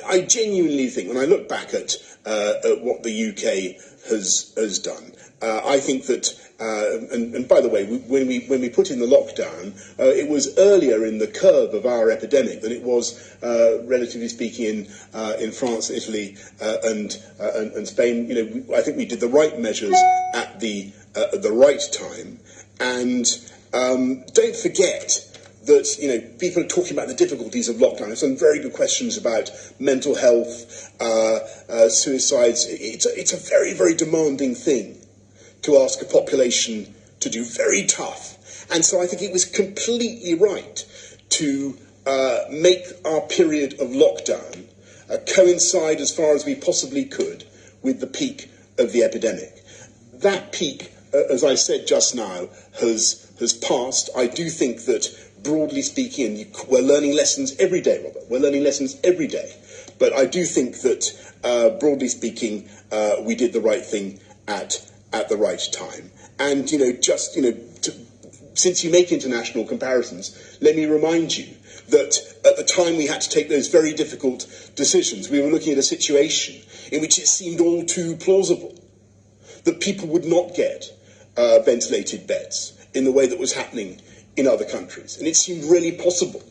I genuinely think, when I look back at what the UK has done, I think that, and by the way, when we put in the lockdown, it was earlier in the curve of our epidemic than it was, relatively speaking, in France, Italy, and Spain. I think we did the right measures at the right time, and don't forget that people are talking about the difficulties of lockdown. There's some very good questions about mental health, suicides. It's a very, very demanding thing to ask a population to do, very tough. And so I think it was completely right to make our period of lockdown coincide as far as we possibly could with the peak of the epidemic. That peak, as I said just now, has passed. I do think that, broadly speaking, we're learning lessons every day, Robert. We're learning lessons every day. But I do think that, broadly speaking, we did the right thing at the right time. And, since you make international comparisons, let me remind you that at the time we had to take those very difficult decisions, we were looking at a situation in which it seemed all too plausible that people would not get ventilated beds in the way that was happening in other countries. And it seemed really possible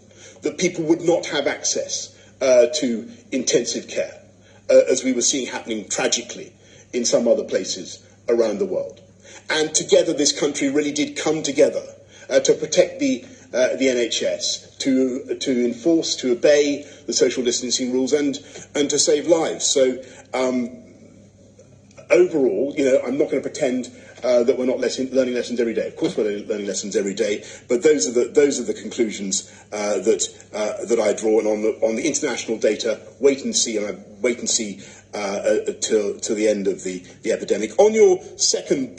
that people would not have access to intensive care, as we were seeing happening tragically in some other places around the world. And together this country really did come together to protect the NHS, to enforce, to obey the social distancing rules, and to save lives. So overall, I'm not going to pretend that we're not learning lessons every day. Of course, we're learning lessons every day. But those are the conclusions that I draw. And on the international data, wait and see, till the end of the epidemic. On your second